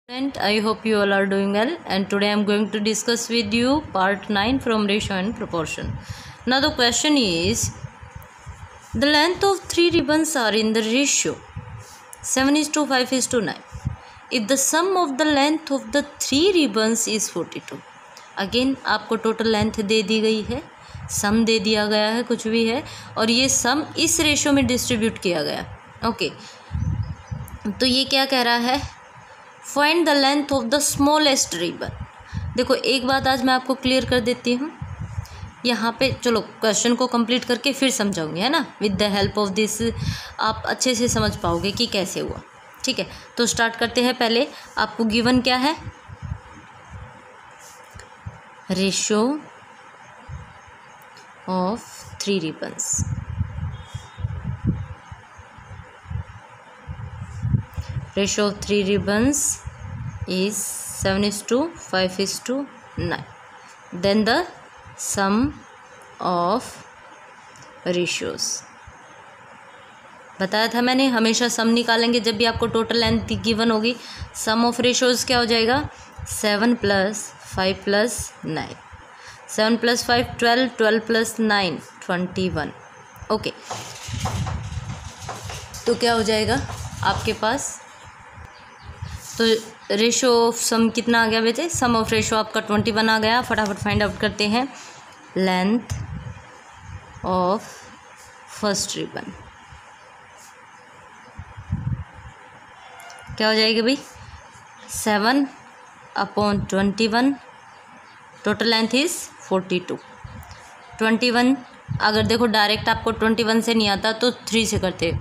I hope you all are doing well, and today I am going to discuss with you part 9 from ratio and proportion. Now the question is, the length of 3 ribbons are in the ratio 7:5:9. If the sum of the length of the 3 ribbons is 42. Again आपको total length दे दी गई है, सम दे दिया गया है, कुछ भी है, और ये सम इस रेशो में डिस्ट्रीब्यूट किया गया. ओके, तो ये क्या कह रहा है, find the length of the smallest ribbon. देखो एक बात आज मैं आपको क्लियर कर देती हूँ यहाँ पे. चलो क्वेश्चन को कंप्लीट करके फिर समझाऊंगी, है ना. With the help of this आप अच्छे से समझ पाओगे कि कैसे हुआ. ठीक है, तो स्टार्ट करते हैं. पहले आपको गिवन क्या है, ratio of 3 ribbons. Ratio of 3 ribbons is 7:5:9. Then the sum of ratios. बताया था मैंने, हमेशा सम निकालेंगे जब भी आपको टोटल लेंथ गिवन होगी. सम ऑफ रेशियोज क्या हो जाएगा, 7 + 5 + 9. 7 + 5 12, 12 + 9 21. ओके, तो क्या हो जाएगा आपके पास, तो रेशो ऑफ सम कितना आ गया बेटे, सम ऑफ रेशो आपका 21 आ गया. फटाफट फाइंड आउट करते हैं. लेंथ ऑफ फर्स्ट रिबन क्या हो जाएगी भाई, 7/21. Total length is 42. 21 अगर देखो डायरेक्ट आपको 21 से नहीं आता तो 3 से करते.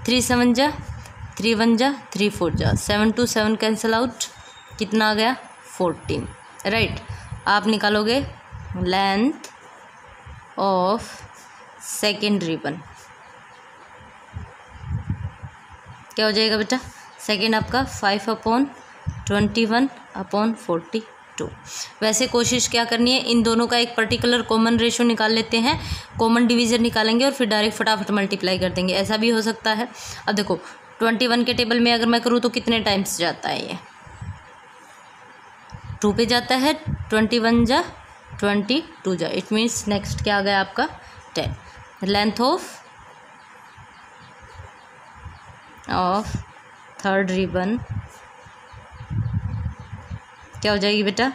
3 7 जा 3 1 जा 3 4 जा 7 2 7 कैंसिल आउट, कितना आ गया 14. राइट, आप निकालोगे लेंथ ऑफ सेकेंड रिबन. क्या हो जाएगा बेटा, सेकेंड आपका 5/21/42. वैसे कोशिश क्या करनी है, इन दोनों का एक पर्टिकुलर कॉमन रेशो निकाल लेते हैं, कॉमन डिवीज़न निकालेंगे और फिर डायरेक्ट फटाफट मल्टीप्लाई कर देंगे. ऐसा भी हो सकता है. अब देखो 21 के टेबल में अगर मैं करूँ तो कितने टाइम्स जाता है, ये 2 पे जाता है. 21 जा 22 जा, इट मीन्स नेक्स्ट क्या आ गया आपका 10. लेंथ ऑफ थर्ड रिबन क्या हो जाएगी बेटा,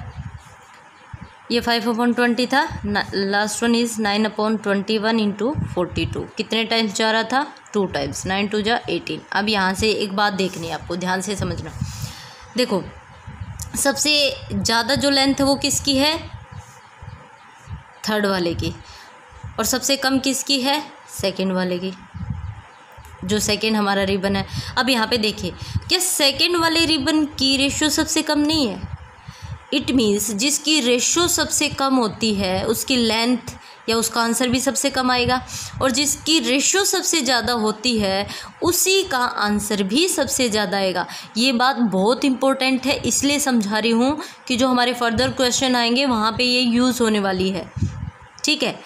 ये 5/20 था, लास्ट वन इज 9/21 × 42. कितने टाइम्स जा रहा था, 2 टाइम्स. 9 2 जा 18. अब यहाँ से एक बात देखनी है आपको, ध्यान से समझना. देखो सबसे ज़्यादा जो लेंथ है वो किसकी है, थर्ड वाले की, और सबसे कम किसकी है, सेकंड वाले की, जो सेकंड हमारा रिबन है. अब यहाँ पे देखिए, क्या सेकंड वाले रिबन की रेशियो सबसे कम नहीं है. इट मीन्स जिसकी रेशो सबसे कम होती है उसकी लेंथ या उसका आंसर भी सबसे कम आएगा, और जिसकी रेशो सबसे ज़्यादा होती है उसी का आंसर भी सबसे ज़्यादा आएगा. ये बात बहुत इंपॉर्टेंट है, इसलिए समझा रही हूँ कि जो हमारे फर्दर क्वेश्चन आएंगे वहाँ पे ये यूज़ होने वाली है. ठीक है,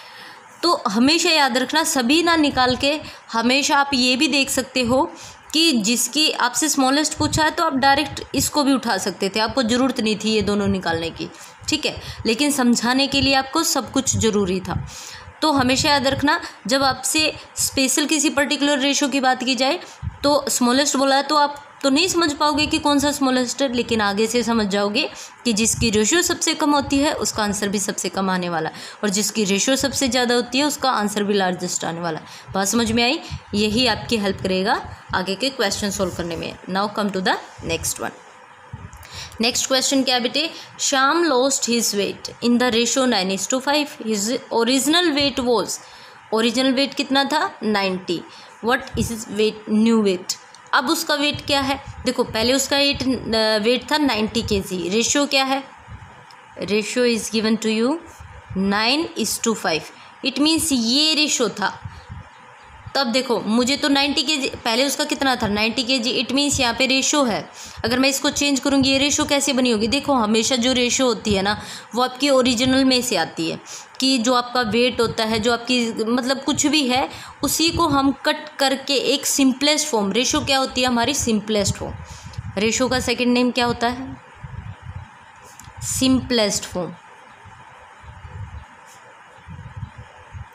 तो हमेशा याद रखना, सभी ना निकाल के हमेशा आप ये भी देख सकते हो कि जिसकी आपसे स्मॉलेस्ट पूछा है तो आप डायरेक्ट इसको भी उठा सकते थे, आपको ज़रूरत नहीं थी ये दोनों निकालने की. ठीक है, लेकिन समझाने के लिए आपको सब कुछ ज़रूरी था. तो हमेशा याद रखना, जब आपसे स्पेशल किसी पर्टिकुलर रेशो की बात की जाए तो स्मॉलेस्ट बोला है तो आप तो नहीं समझ पाओगे कि कौन सा स्मॉलेस्ट है, लेकिन आगे से समझ जाओगे कि जिसकी रेशो सबसे कम होती है उसका आंसर भी सबसे कम आने वाला है, और जिसकी रेशो सबसे ज़्यादा होती है उसका आंसर भी लार्जेस्ट आने वाला है. बात समझ में आई, यही आपकी हेल्प करेगा आगे के क्वेश्चन सोल्व करने में. Now come to the next one. Next question क्या बेटे, Shyam lost his weight in the ratio 9:5. His original weight was, original weight कितना था 90. What is weight, new weight. अब उसका वेट क्या है, देखो पहले उसका वेट था 90 kg. रेशियो क्या है, ratio is given to you 9:5. It means ये रेशियो था. तब देखो मुझे तो 90 kg, पहले उसका कितना था 90 kg. इट मीन्स यहाँ पे रेशो है. अगर मैं इसको चेंज करूँगी ये रेशो कैसे बनी होगी, देखो हमेशा जो रेशो होती है ना वो आपकी ओरिजिनल में से आती है, कि जो आपका वेट होता है, जो आपकी मतलब कुछ भी है, उसी को हम कट करके एक सिंपलेस्ट फॉर्म, रेशो क्या होती है हमारी सिंपलेस्ट फॉर्म, रेशो का सेकंड नेम क्या होता है? Simplest form.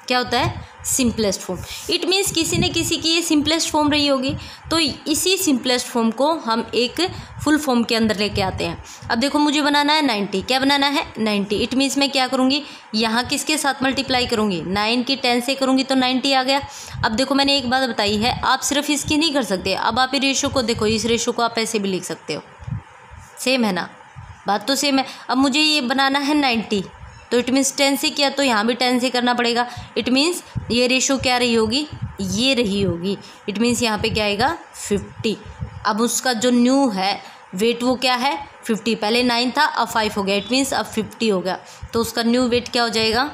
क्या होता है? Simplest form. इट मीन्स किसी न किसी की ये सिंपलेस्ट फॉर्म रही होगी, तो इसी सिंपलेस्ट फॉर्म को हम एक फुल फॉर्म के अंदर लेके आते हैं। अब देखो मुझे बनाना है 90। क्या बनाना है? 90। इट मीन्स मैं क्या करूँगी, यहाँ किसके साथ मल्टीप्लाई करूँगी? 9 की 10 से करूँगी तो 90 आ गया। अब देखो मैंने एक बात बताई है, आप सिर्फ इसकी नहीं कर सकते। अब आप ये रेशो को देखो, इस रेशो को आप ऐसे भी लिख सकते हो। सेम है ना, बात तो सेम है। अब मुझे ये बनाना है 90, तो इट मीन्स 10 से किया तो यहाँ भी 10 से करना पड़ेगा। इट मीन्स ये रेशो क्या रही होगी? ये रही होगी। इट मीन्स यहाँ पे क्या आएगा? 50। अब उसका जो न्यू है वेट वो क्या है? 50। पहले 9 था, अब 5 हो गया। इट मीन्स अब 50 हो गया, तो उसका न्यू वेट क्या हो जाएगा?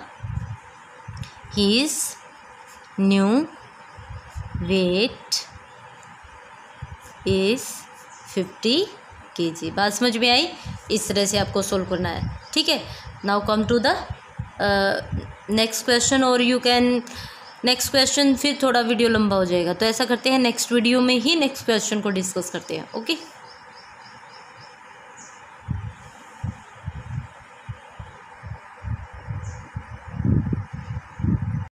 His new weight is 50 kg। बात समझ में आई? इस तरह से आपको सोल्व करना है, ठीक है। Now come to the next question, और यू कैन नेक्स्ट क्वेश्चन फिर थोड़ा वीडियो लंबा हो जाएगा, तो ऐसा करते हैं नेक्स्ट वीडियो में ही नेक्स्ट क्वेश्चन को डिस्कस करते हैं। ओके।